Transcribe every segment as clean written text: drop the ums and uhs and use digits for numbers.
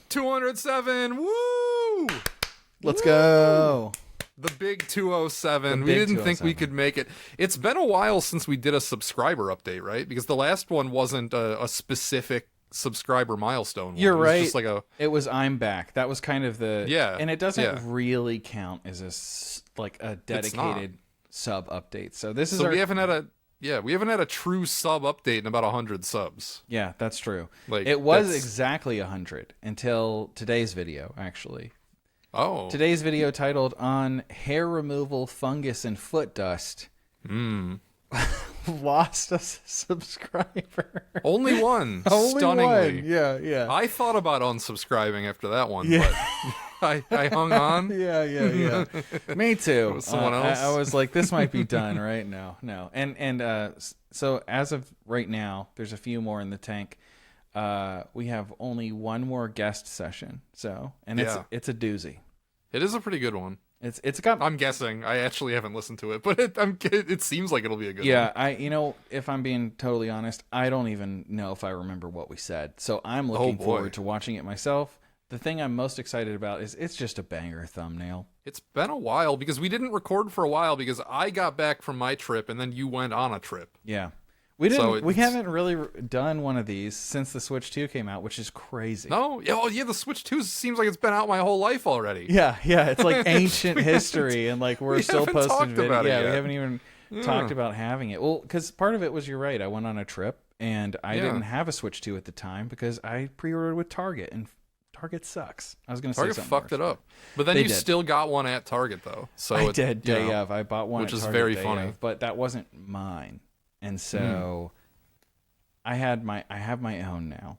207. Woo! Let's go. The big 207. We didn't think we could make it. It's been a while since we did a subscriber update, right? Because the last one wasn't a specific subscriber milestone. You're right. It was just like it was I'm back. That was kind of the and it doesn't really count as a dedicated sub update. So this is we haven't had a true sub update in about 100 subs. Yeah, that's true. Like it was exactly 100 until today's video, actually. Oh. Today's video titled On Hair Removal, Fungus, and Foot Dust. Lost a subscriber. Only one. Only Stunningly. one. Yeah. I thought about unsubscribing after that one, but I hung on. Yeah. Me too. Someone else. I was like, this might be done, right? No. And so as of right now, there's a few more in the tank. We have only one more guest session. So, and it's a doozy. It is a pretty good one. It's got. I'm guessing. I actually haven't listened to it, but it seems like it'll be a good one. Yeah, if I'm being totally honest, I don't even know if I remember what we said. So I'm looking forward to watching it myself. The thing I'm most excited about is it's just a banger thumbnail. It's been a while because we didn't record for a while because I got back from my trip and then you went on a trip. Yeah. We haven't really done one of these since the Switch 2 came out, which is crazy. No? Yeah, the Switch 2 seems like it's been out my whole life already. Yeah, it's like ancient history, and like we're still posting videos. Yeah, we haven't even talked about having it. Well, because part of it was, you're right, I went on a trip, and I didn't have a Switch 2 at the time because I pre-ordered with Target, and Target sucks. I was going to say something Target fucked it up. But then you still got one at Target, though. So I did, day of. I bought one which at is Target very funny. But that wasn't mine. And so I have my own now.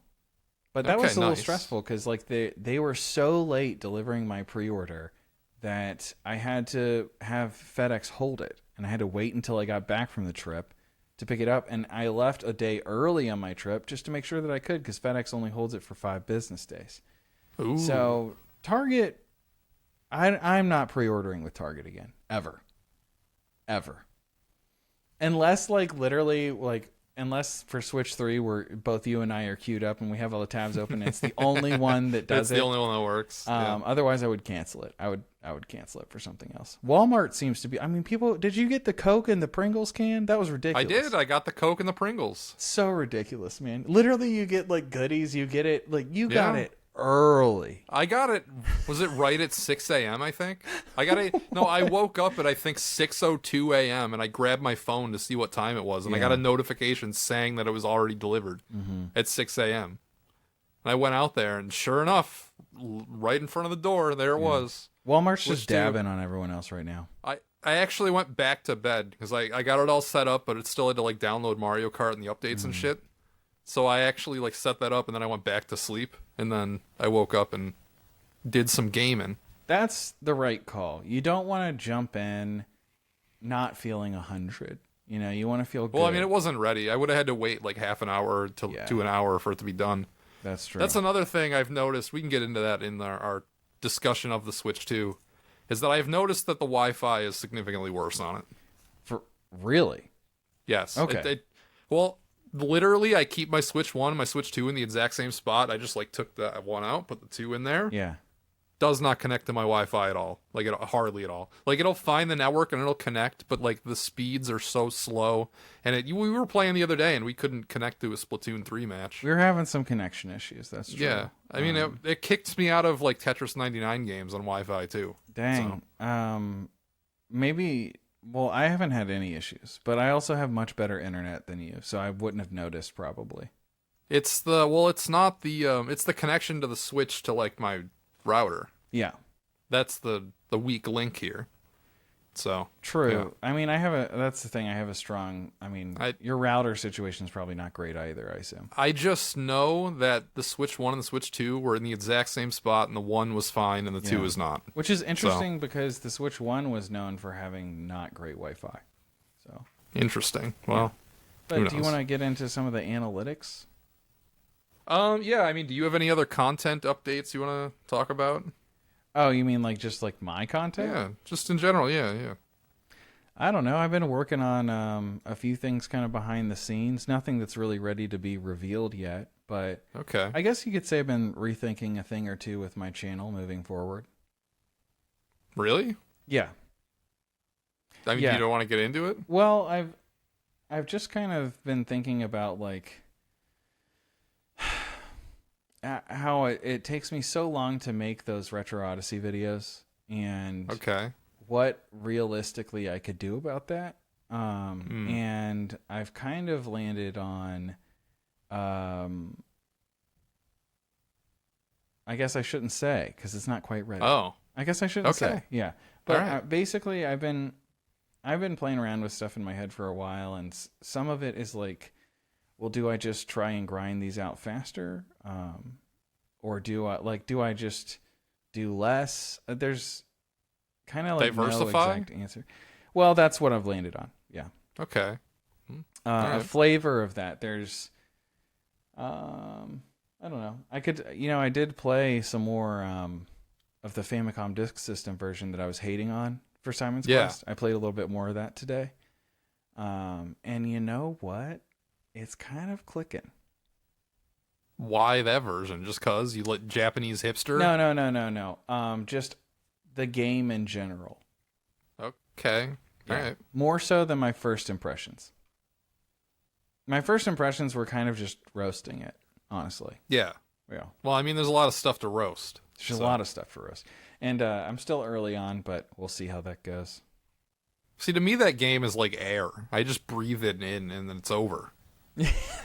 But that was a little stressful because like they were so late delivering my pre-order that I had to have FedEx hold it, and I had to wait until I got back from the trip to pick it up, and I left a day early on my trip just to make sure that I could, because FedEx only holds it for 5 business days. Ooh. So Target, I'm not pre-ordering with Target again, ever. Unless unless for Switch 3 where both you and I are queued up and we have all the tabs open, it's the only one that does it. It's the only one that works. Otherwise I would cancel it. I would cancel it for something else. Walmart seems to be, I mean, people, did you get the Coke and the Pringles can? That was ridiculous. I did. I got the Coke and the Pringles. So ridiculous, man. Literally you get like goodies, you get it, like you got it early. I got it. Was it right at 6 a.m. I think I woke up at I think 6:02 a.m. and I grabbed my phone to see what time it was, and I got a notification saying that it was already delivered at 6 a.m. And I went out there, and sure enough, right in front of the door, there it was. Walmart's just dabbing on everyone else right now. I actually went back to bed because I got it all set up, but it still had to like download Mario Kart and the updates and shit. So I actually like set that up, and then I went back to sleep, and then I woke up and did some gaming. That's the right call. You don't want to jump in not feeling 100. You know, you want to feel good. Well, I mean, it wasn't ready. I would have had to wait like half an hour to an hour for it to be done. That's true. That's another thing I've noticed. We can get into that in our discussion of the Switch 2, is that I've noticed that the Wi-Fi is significantly worse on it. For really? Yes. Okay. Well, literally, I keep my Switch 1 and my Switch 2 in the exact same spot. I just like took the one out, put the 2 in there. Yeah. Does not connect to my Wi-Fi at all. Like, hardly at all. Like, it'll find the network and it'll connect, but like the speeds are so slow. And we were playing the other day and we couldn't connect to a Splatoon 3 match. We were having some connection issues. That's true. Yeah. I mean, it kicked me out of like Tetris 99 games on Wi-Fi too. Dang. So. Maybe. Well, I haven't had any issues, but I also have much better internet than you, so I wouldn't have noticed probably. It's the connection to the Switch to like my router. Yeah. That's the weak link here. So true. Yeah. I mean, that's the thing. I have a strong, your router situation is probably not great either, I assume. I just know that the Switch 1 and the Switch 2 were in the exact same spot, and the 1 was fine and the 2 is not. Which is interesting because the Switch 1 was known for having not great Wi-Fi. So interesting. Well, but do you want to get into some of the analytics? Yeah, I mean, do you have any other content updates you want to talk about? Oh, you mean like just like my content? Yeah, just in general, yeah. I don't know. I've been working on a few things kind of behind the scenes. Nothing that's really ready to be revealed yet. But okay. I guess you could say I've been rethinking a thing or two with my channel moving forward. Really? Yeah. I mean, you don't want to get into it? Well, I've just kind of been thinking about like how it takes me so long to make those Retro Odyssey videos, and what realistically I could do about that. And I've kind of landed on, I guess I shouldn't say because it's not quite ready. Oh, I guess I shouldn't say. Yeah, but basically, I've been playing around with stuff in my head for a while, and some of it is like, well, do I just try and grind these out faster, or do I just do less? There's kind of like diversify? No exact answer. Well, that's what I've landed on. Yeah. Okay. A flavor of that. There's, I don't know. I could, I did play some more of the Famicom Disk System version that I was hating on for Simon's Quest. I played a little bit more of that today. And you know what? It's kind of clicking. Why that version? Just cause you let Japanese hipster? No. Just the game in general. Okay. Yeah. All right. More so than my first impressions. My first impressions were kind of just roasting it, honestly. Yeah. Yeah. Well, I mean, there's a lot of stuff to roast. There's a lot of stuff to roast. And I'm still early on, but we'll see how that goes. See, to me, that game is like air. I just breathe it in, and then it's over.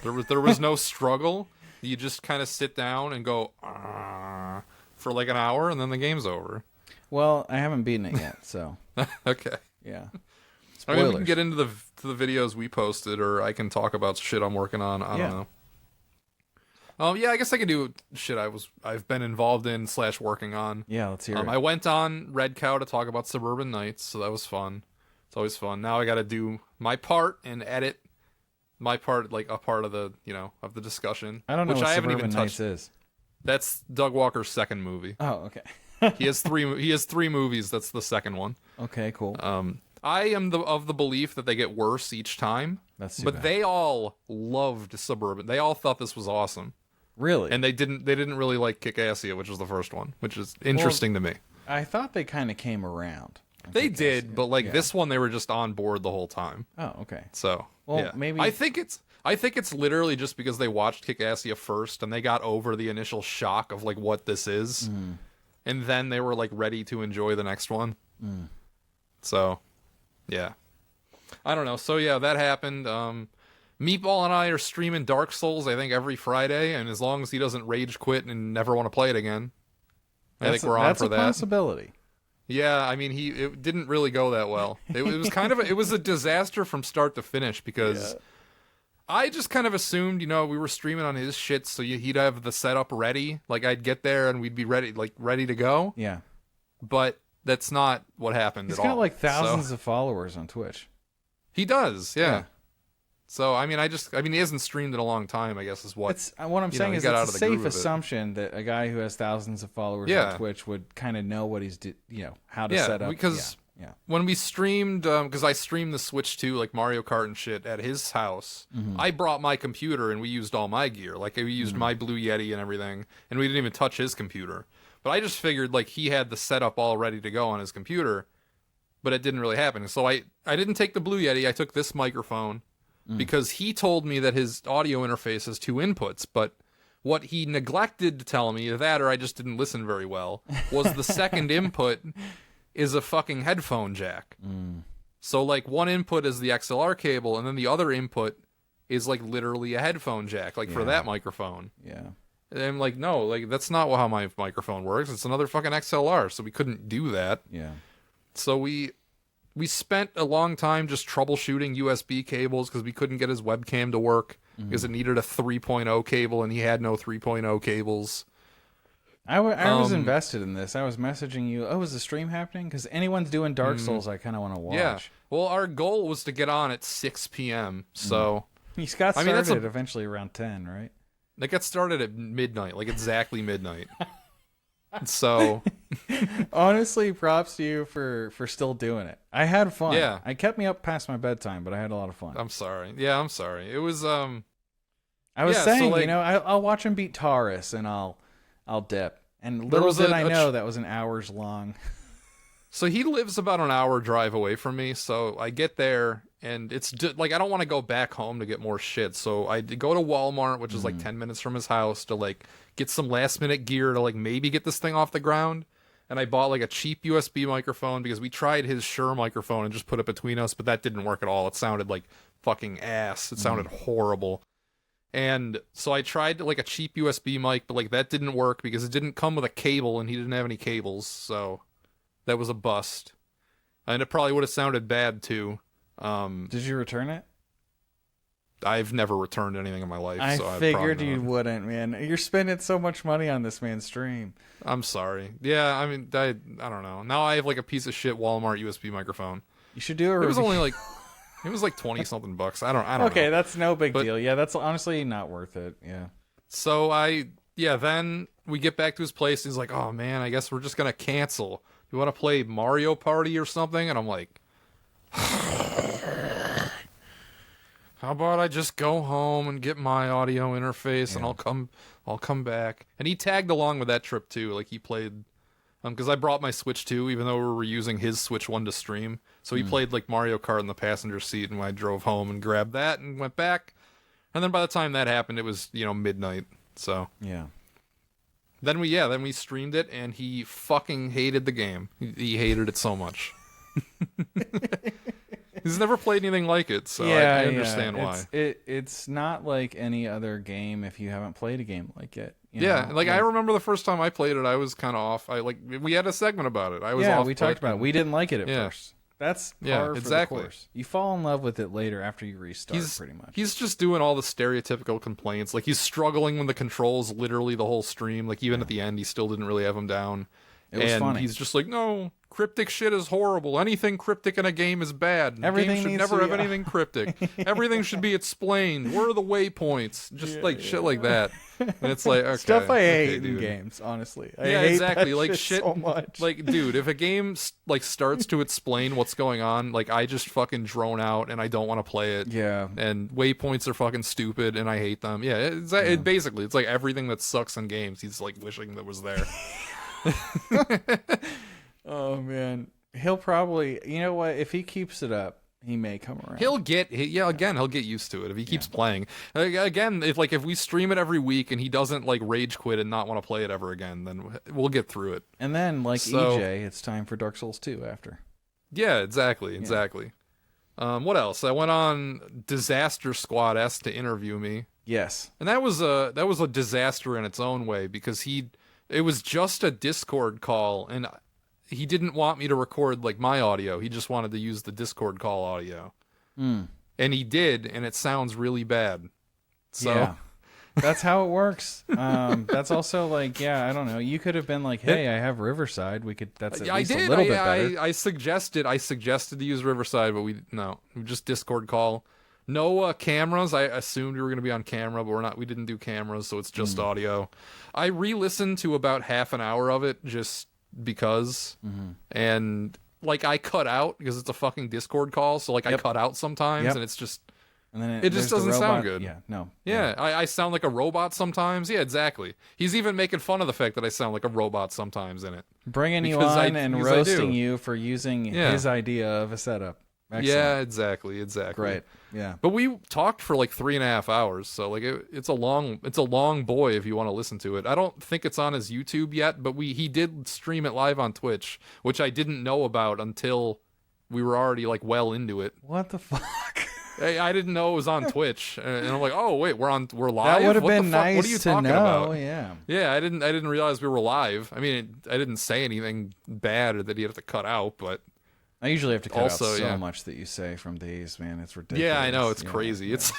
There was no struggle. You just kind of sit down and go for like an hour, and then the game's over. Well, I haven't beaten it yet, so. Okay. Yeah. Spoilers. I mean, we can get into the videos we posted, or I can talk about shit I'm working on. I don't know. Yeah, I guess I can do shit I've been involved in / working on. Yeah, let's hear it. I went on Red Cow to talk about Suburban Nights, so that was fun. It's always fun. Now I got to do my part and edit my part, like a part of the of the discussion. I don't know what Suburban Nights is. That's Doug Walker's second movie. Oh, okay. He has three movies. That's the second one. Okay, cool. I am of the belief that they get worse each time. That's too but bad. They all loved Suburban. They all thought this was awesome. Really? And they didn't really like Kick-Assia, which was the first one, which is interesting to me. I thought they kind of came around. They did, but this one they were just on board the whole time. Oh, okay. So, maybe I think it's literally just because they watched Kick-Assia first and they got over the initial shock of like what this is. And then they were like ready to enjoy the next one. So, yeah. I don't know. So yeah, that happened. Meatball and I are streaming Dark Souls, I think, every Friday, and as long as he doesn't rage quit and never want to play it again, I think we're on for that. That's a possibility. Yeah, I mean, it didn't really go that well. It was kind of it was a disaster from start to finish because I just kind of assumed, we were streaming on his shit, so he'd have the setup ready. Like I'd get there and we'd be ready to go. Yeah, but that's not what happened. He's at all. got like thousands of followers on Twitch. He does, yeah. So I mean, he hasn't streamed in a long time. I guess is what. What I'm saying is it's a safe assumption that a guy who has thousands of followers on Twitch would kind of know what he's how to set up. Because when we streamed, because I streamed the Switch 2, like Mario Kart and shit at his house, I brought my computer and we used all my gear. Like we used my Blue Yeti and everything, and we didn't even touch his computer. But I just figured like he had the setup all ready to go on his computer, but it didn't really happen. So I didn't take the Blue Yeti. I took this microphone. Because he told me that his audio interface has 2 inputs, but what he neglected to tell me, that or I just didn't listen very well, was the second input is a fucking headphone jack. So like one input is the XLR cable, and then the other input is like literally a headphone jack, like for that microphone. Yeah. And I'm like, no, like that's not how my microphone works. It's another fucking XLR, so we couldn't do that. Yeah. So we spent a long time just troubleshooting USB cables because we couldn't get his webcam to work because it needed a 3.0 cable and he had no 3.0 cables. I was invested in this. I was messaging you, is the stream happening? Because anyone's doing Dark Souls, I kind of want to watch. Yeah. Well, our goal was to get on at 6 p.m. So he got started eventually around 10, right? It got started at midnight, like exactly midnight. So honestly, props to you for still doing it. I had fun. Yeah. I kept me up past my bedtime, but I had a lot of fun. I'm sorry. Yeah, I'm sorry. It was I was Yeah, saying, so, like, you know, I'll watch him beat Taurus, and I'll dip. And there little was did I know that was an hours long. So he lives about an hour drive away from me. So I get there, and it's like I don't want to go back home to get more shit. So I go to Walmart, which is like 10 minutes from his house, to like get some last minute gear to like maybe get this thing off the ground. And I bought like a cheap USB microphone because we tried his Shure microphone and just put it between us, but that didn't work at all. It sounded like fucking ass. It sounded horrible. And so I tried like a cheap USB mic, but like that didn't work because it didn't come with a cable, and he didn't have any cables. So that was a bust. And it probably would have sounded bad too. Did you return it? I've never returned anything in my life. I so figured you wouldn't, man. You're spending so much money on this man's stream. I'm sorry. Yeah, I mean, I don't know. Now I have like a piece of shit Walmart USB microphone. You should do a It was review. only like, it was like 20 something bucks. I don't know. Okay, that's no big deal. Yeah, that's honestly not worth it. Yeah. So then we get back to his place. And he's like, oh man, I guess we're just going to cancel. You want to play Mario Party or something? And I'm like, how about I just go home and get my audio interface, and I'll come back. And he tagged along with that trip too. Like he played, because I brought my Switch 2, even though we were using his Switch 1 to stream. So he played like Mario Kart in the passenger seat, and I drove home and grabbed that and went back. And then by the time that happened, it was, midnight. So yeah. Then we streamed it, and he fucking hated the game. He hated it so much. He's never played anything like it, so I understand why. It's not like any other game if you haven't played a game like it. I remember the first time I played it, I was kind of off. We had a segment about it. I was off. We talked about it. We didn't like it at Yeah. first. That's par for the course. You fall in love with it later after you restart, pretty much. He's just doing all the stereotypical complaints. Like, he's struggling with the controls literally the whole stream. Like, even at the end, he still didn't really have them down. It was funny. He's just like, no, cryptic shit is horrible. Anything cryptic in a game is bad. Everything game should needs never to be- have anything cryptic. Everything should be explained. Where are the waypoints? Just shit like that. And it's like, okay, Stuff I hate in dude. games, honestly. I Yeah, hate exactly. that Like shit so much. Like, dude, if a game like starts to explain what's going on, like, I just fucking drone out and I don't want to play it. Yeah. And waypoints are fucking stupid and I hate them. Yeah, it basically, it's like everything that sucks in games. He's like wishing that was there. Oh man, he'll probably. You know what? If he keeps it up, he may come around. He'll get used to it if he keeps playing. Again, if we stream it every week and he doesn't like rage quit and not want to play it ever again, then we'll get through it. And then, like EJ, it's time for Dark Souls 2 after. Yeah, exactly. What else? I went on Disaster Squad S to interview me. Yes, and that was a disaster in its own way because it was just a Discord call and he didn't want me to record like my audio. He just wanted to use the Discord call audio. And he did, and it sounds really bad. So yeah. That's how it works. That's also like, I don't know. You could have been like, "Hey, I have Riverside. We could." That's at least a little bit better. I suggested to use Riverside, but we just Discord call. No cameras. I assumed we were going to be on camera, but we didn't do cameras, so it's just audio. I re-listened to about half an hour of it just because, and like I cut out because it's a fucking Discord call, so like I cut out sometimes, and it's just. And then it just doesn't sound good. Yeah, no. Yeah, I sound like a robot sometimes. Yeah, exactly. He's even making fun of the fact that I sound like a robot sometimes in it. Bringing you on and roasting you for using his idea of a setup. Excellent. Yeah, exactly. Great. Yeah. But we talked for like 3.5 hours, so like it's a long boy if you want to listen to it. I don't think it's on his YouTube yet, but he did stream it live on Twitch, which I didn't know about until we were already like well into it. What the fuck? I didn't know it was on Twitch, and I'm like, oh wait, we're live. That would have been nice What are you to talking know. about? Yeah, I didn't realize we were live. I mean, I didn't say anything bad or that you have to cut out, but I usually have to cut also, out so much that you say from these, man. It's ridiculous. Yeah, I know, it's crazy. Yeah. It's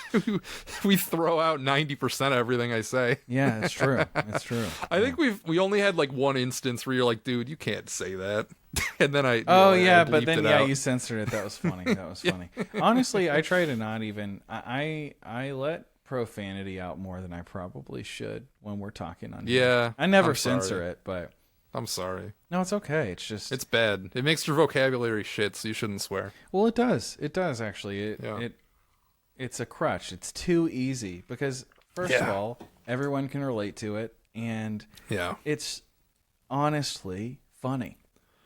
we throw out 90% of everything I say. Yeah, it's true. It's true. I think we only had like one instance where you're like, dude, you can't say that. And then I but then out. you censored it. That was funny. That was funny. Honestly, I try to not even I let profanity out more than I probably should when we're talking on here. I never censor it, but I'm sorry. No, it's okay. It's just it's bad. It makes your vocabulary shit, so you shouldn't swear. Well, it does. It does actually. It's a crutch. It's too easy because First of all, everyone can relate to it, and it's honestly funny.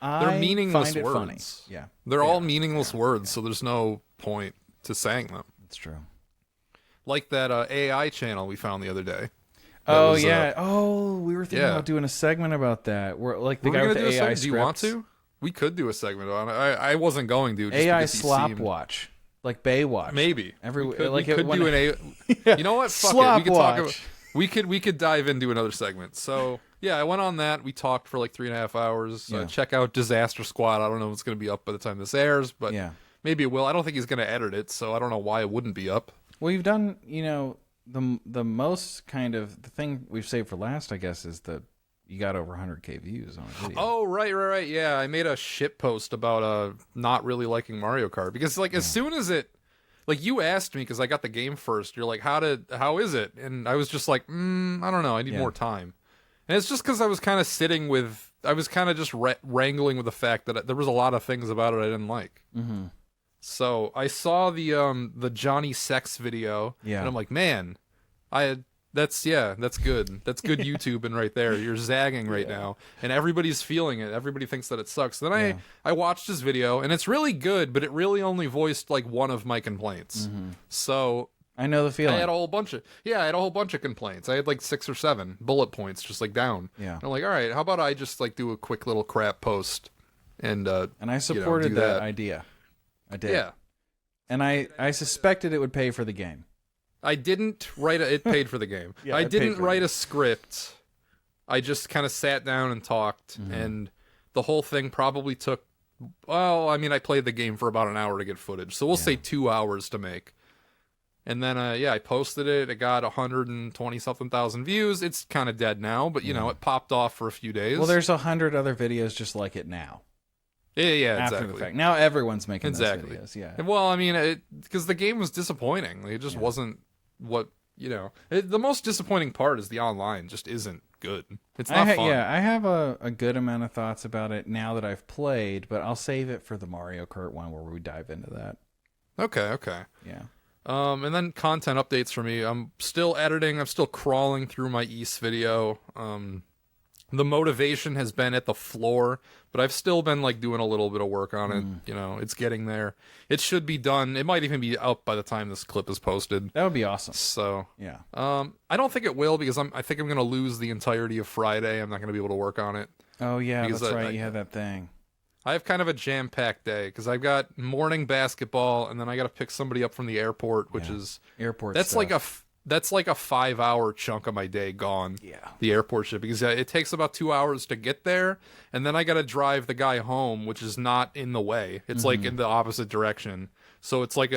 They're meaningless words. Funny. Yeah, they're all meaningless words, so there's no point to saying them. It's true. Like that AI channel we found the other day. Oh was, we were thinking about doing a segment about that. We're like the guy with the AI scripts. Do you want to? We could do a segment on it. I wasn't going to. Just AI slop watch, like Baywatch. Maybe we could do an AI. You know what? Fuck it. We could talk about. We could dive into another segment. So yeah, I went on that. We talked for like 3.5 hours. Check out Disaster Squad. I don't know if it's going to be up by the time this airs, but maybe it will. I don't think he's going to edit it, so I don't know why it wouldn't be up. Well, you've done, the most kind of the thing we've saved for last, I guess, is you got over 100K views on a video. Oh, right. Yeah, I made a shit post about not really liking Mario Kart because as soon as it, you asked me because I got the game first. You're like, how is it? And I was just like, I don't know. I need more time. And it's just because I was kind of I was kind of just wrangling with the fact that there was a lot of things about it I didn't like. Mm-hmm. So I saw the Johnny Sex video, and I'm like, man, that's good. That's good YouTubing right there. You're zagging right now, and everybody's feeling it. Everybody thinks that it sucks. Then I watched his video, and it's really good, but it really only voiced like one of my complaints. Mm-hmm. So I know the feeling. I had a whole bunch of complaints. I had like 6 or 7 bullet points just like down. Yeah. And I'm like, all right, how about I just like do a quick little crap post, and I supported that idea. I did. Yeah. And I suspected it would pay for the game. I didn't write it paid for the game. I didn't write a script. I just kind of sat down and talked, and the whole thing probably took, I played the game for about an hour to get footage, so we'll say 2 hours to make. And then, I posted it. It got 120-something thousand views. It's kind of dead now, but, it popped off for a few days. Well, there's 100 other videos just like it now. Yeah, after exactly. the fact. Now everyone's making those videos. Yeah. Well, because the game was disappointing. It just wasn't what the most disappointing part is the online just isn't good. It's not fun. Yeah, I have a good amount of thoughts about it now that I've played, but I'll save it for the Mario Kart one where we dive into that. Okay. Yeah. And then content updates for me. I'm still editing. I'm still crawling through my East video. The motivation has been at the floor, but I've still been doing a little bit of work on it. It's getting there. It should be done. It might even be up by the time this clip is posted. That would be awesome. So yeah. I don't think it will because I think I'm going to lose the entirety of Friday. I'm not going to be able to work on it. Oh yeah, that's right. You had that thing. I have kind of a jam-packed day because I've got morning basketball and then I got to pick somebody up from the airport, which is airport. That's like a 5-hour chunk of my day gone. Yeah. The airport ship, because it takes about 2 hours to get there, and then I got to drive the guy home, which is not in the way. It's like in the opposite direction. So it's like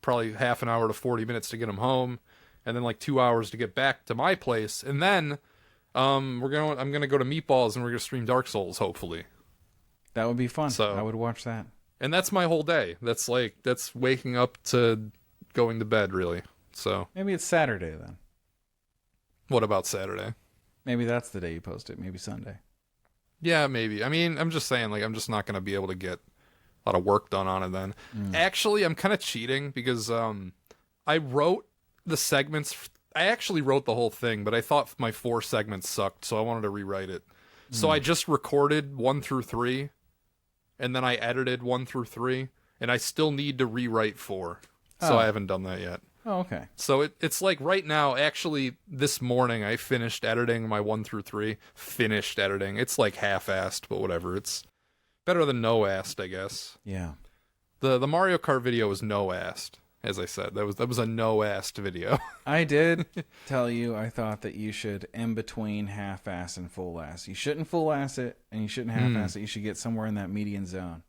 probably half an hour to 40 minutes to get him home, and then like 2 hours to get back to my place. And then I'm going to go to Meatballs and we're going to stream Dark Souls, hopefully. That would be fun. So, I would watch that. And that's my whole day. That's waking up to going to bed, really. So maybe it's Saturday then. What about Saturday? Maybe that's the day you post it. Maybe Sunday. Yeah, maybe. I'm just saying, I'm just not going to be able to get a lot of work done on it then. Actually, I'm kind of cheating because I wrote the segments. I actually wrote the whole thing, but I thought my 4 segments sucked, so I wanted to rewrite it. So I just recorded 1 through 3, and then I edited 1 through 3, and I still need to rewrite 4. So I haven't done that yet. Oh, okay. So it's like right now, actually, this morning, I finished editing my 1 through 3. Finished editing. It's like half-assed, but whatever. It's better than no-assed, I guess. Yeah. The Mario Kart video was no-assed, as I said. That was a no-assed video. I did tell you I thought that you should in between half-ass and full-ass. You shouldn't full-ass it, and you shouldn't half-ass it. You should get somewhere in that median zone.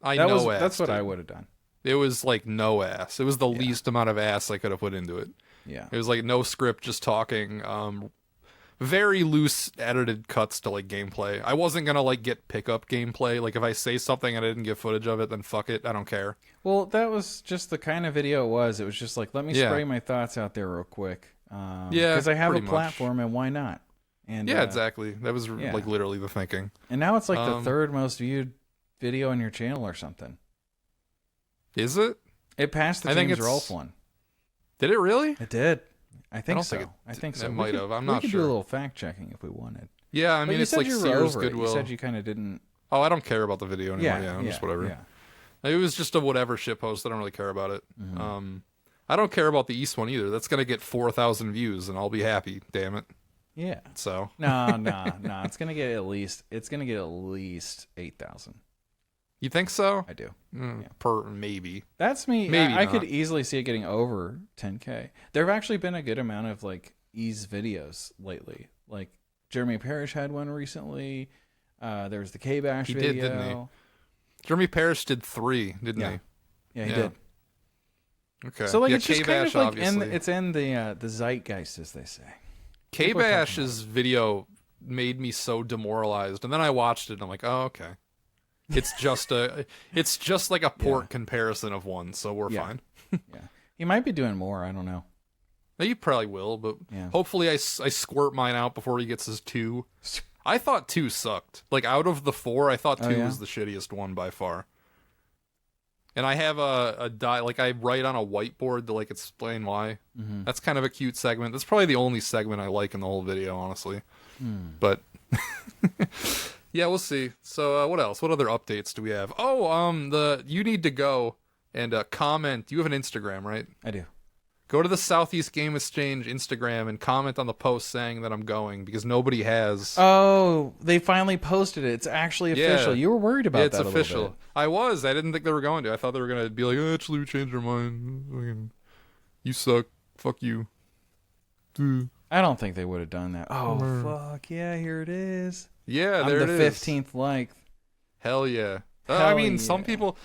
That's what I would have done. It was like no ass. It was the least amount of ass I could have put into it. Yeah. It was like no script, just talking. Very loose edited cuts to like gameplay. I wasn't gonna like get pickup gameplay. Like if I say something and I didn't get footage of it, then fuck it. I don't care. Well, that was just the kind of video it was. It was just like, let me spray my thoughts out there real quick. Because I have a platform and why not? And yeah, exactly. That was like literally the thinking. And now it's like the 3rd most viewed video on your channel or something. Is it? It passed the James Rolfe one. Did it really? It did. I think don't so. think I think it so. might have. I'm not We could sure. do a little fact checking if we wanted. Yeah, I mean, it's like Sears Goodwill. You said you kind of didn't. Oh, I don't care about the video anymore. Yeah, just whatever. Yeah. It was just a whatever shit post. I don't really care about it. Mm-hmm. I don't care about the East one either. That's gonna get 4,000 views, and I'll be happy. Damn it. Yeah. So. No. It's gonna get at least 8,000. You think so? I do. Maybe. That's me. Maybe I not. could easily see it getting over 10K. There have actually been a good amount of like Ease videos lately. Like Jeremy Parrish had one recently. There was the K-Bash video. He did, didn't he? Jeremy Parrish did 3, didn't he? Yeah, he did. Okay. So like yeah, it's just K-Bash, kind of like obviously. it's in the zeitgeist, as they say. K-Bash's video made me so demoralized, and then I watched it and I'm like, oh, okay. It's just like a port comparison of one, so we're fine. Yeah. He might be doing more, I don't know. He probably will, but hopefully I squirt mine out before he gets his 2. I thought 2 sucked. Like, out of the 4, I thought 2 was the shittiest one by far. And I have like I write on a whiteboard to like explain why. Mm-hmm. That's kind of a cute segment. That's probably the only segment I like in the whole video, honestly. But yeah, we'll see. So what else? What other updates do we have? Oh, you need to go and comment. You have an Instagram, right? I do. Go to the Southeast Game Exchange Instagram and comment on the post saying that I'm going, because nobody has. Oh, they finally posted it. It's actually official. You were worried about that. It's official. A little bit. I was. I didn't think they were going to. I thought they were going to be like, oh, actually, we changed our mind. You suck. Fuck you. I don't think they would have done that. Oh, fuck. Yeah, here it is. Yeah, there it is. I'm the 15th like. Hell yeah. I mean, some people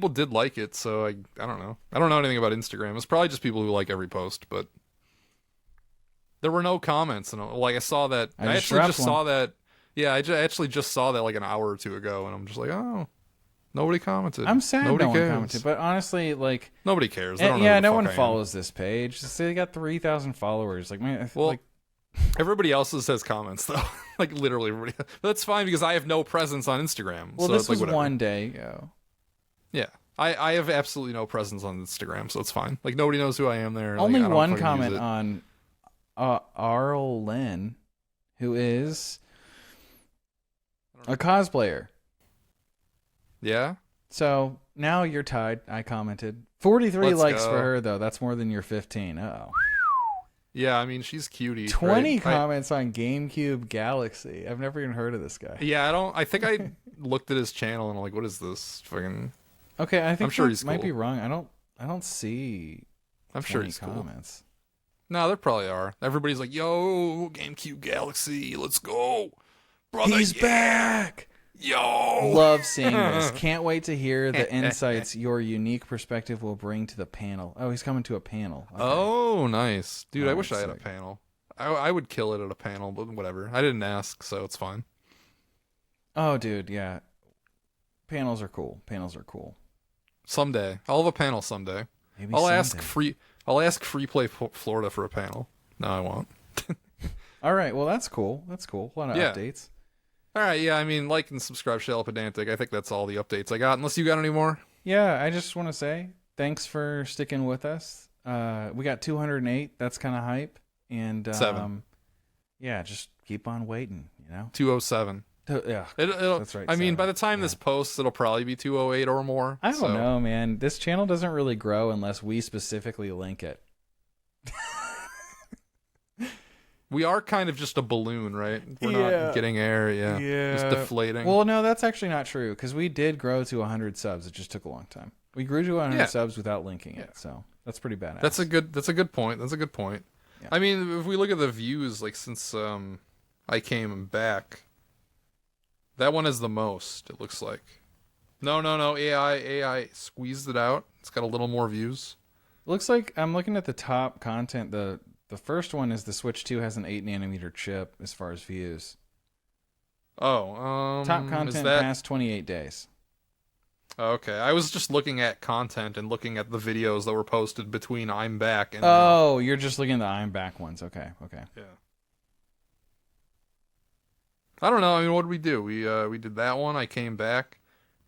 did like it, so I don't know. I don't know anything about Instagram. It's probably just people who like every post, but there were no comments, and like I saw that. I actually just saw that. Yeah, I actually just saw that like an hour or 2 ago, and I'm just like, oh, nobody commented. I'm sad nobody no one cares. commented, but honestly, like nobody cares. They don't know no one follows this page. They got 3,000 followers. Like, man, everybody else's has comments though. Like literally everybody. But that's fine because I have no presence on Instagram. Well, so this it's like was whatever. one day ago. Yeah, I have absolutely no presence on Instagram, so it's fine. Like nobody knows who I am there. Only like, one comment on Arl Lynn, who is a cosplayer. Yeah. So now you're tied. I commented 43 Let's likes go. for her though. That's more than your 15. Uh-oh. Yeah, I mean she's cutie. 20 right? comments on GameCube Galaxy. I've never even heard of this guy. Yeah, I think I looked at his channel and I'm like, what is this fucking? Okay, I think I'm sure he's might cool. be wrong. I don't see. I'm sure he's comments. Cool. No, there probably are. Everybody's like, yo, GameCube Galaxy, let's go, brother. He's back. Yo, love seeing this. Can't wait to hear the insights your unique perspective will bring to the panel. Oh, he's coming to a panel. Okay. Oh, nice, dude. I wish I had a sick. panel. I would kill it at a panel, but whatever. I didn't ask, so it's fine. Oh, dude, yeah. Panels are cool. Someday, I'll have a panel someday. Maybe I'll someday. ask Free Play Florida for a panel. No, I won't. All right, well that's cool. A lot of updates. All right, yeah. I mean, like and subscribe, Shell Pedantic. I think that's all the updates I got. Unless you got any more. Yeah, I just want to say thanks for sticking with us. We got 208. That's kind of hype. And 7. Yeah, just keep on waiting. 207. Yeah, that's right. I mean, by the time this posts, it'll probably be 208 or more. I don't know, man. This channel doesn't really grow unless we specifically link it. We are kind of just a balloon, right? We're not getting air, just deflating. Well, no, that's actually not true because we did grow to 100 subs. It just took a long time. We grew to 100 subs without linking it, so that's pretty badass. That's a good point. Yeah. I mean, if we look at the views, like since I came back, that one is the most. It looks like. No. AI squeezed it out. It's got a little more views. Looks like I'm looking at the top content. The first one is the Switch 2 has an 8nm chip as far as views. Oh, top content past 28 days. Okay, I was just looking at content and looking at the videos that were posted between I'm Back and. Oh, you're just looking at the I'm Back ones. Okay. Yeah. I don't know. I mean, what did we do? We did that one. I came back.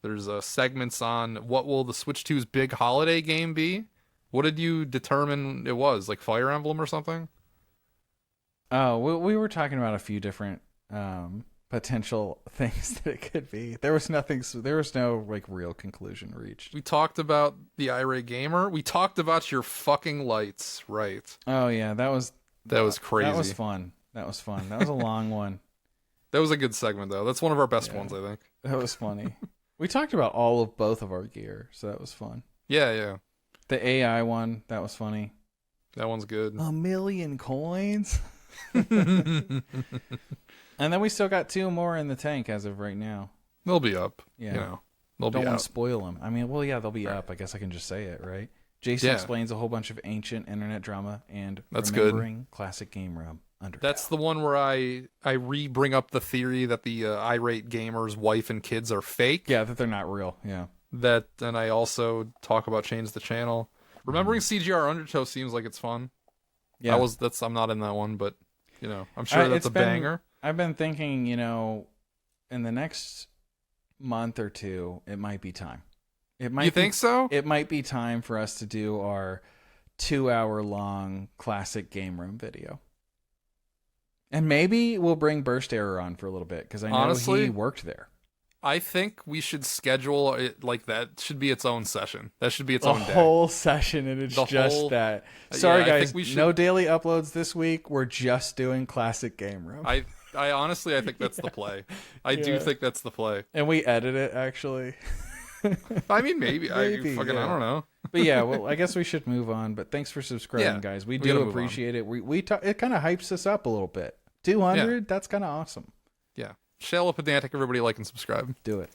There's segments on what will the Switch 2's big holiday game be, What did you determine it was? Like Fire Emblem or something? Oh, we were talking about a few different potential things that it could be. There was no like real conclusion reached. We talked about the irate gamer. We talked about your fucking lights, right? Oh yeah, that was crazy. That was fun. That was a long one. That was a good segment though. That's one of our best ones, I think. That was funny. We talked about both of our gear, so that was fun. Yeah. The AI one, that was funny. That one's good. 1 million coins. And then we still got 2 more in the tank as of right now. They'll be up. Yeah. You know, they'll Don't be want out. to spoil them. I mean, well, yeah, they'll be up. I guess I can just say it, right? Jason explains a whole bunch of ancient internet drama and remembering classic game room. That's the one where I bring up the theory that the irate gamer's wife and kids are fake. Yeah, that they're not real. Yeah. And I also talk about Change the Channel. Remembering CGR Undertow seems like it's fun. Yeah. I'm not in that one, but you know, I'm sure that's a banger. I've been thinking, you know, in the next month or two, it might be time. You think so? It might be time for us to do our 2-hour-long classic game room video. And maybe we'll bring Burst Error on for a little bit because I know he worked there. I think we should schedule it like that. Should be its own session. That should be its own day. A whole session, and it's that. Sorry, guys. No daily uploads this week. We're just doing classic game room. I honestly, I think that's the play. I do think that's the play. And we edit it, actually. I mean, maybe. I don't know. But yeah, well, I guess we should move on. But thanks for subscribing, guys. We do appreciate it. It kind of hypes us up a little bit. 200, that's kind of awesome. Yeah. Shallow Pedantic, everybody like and subscribe. Do it.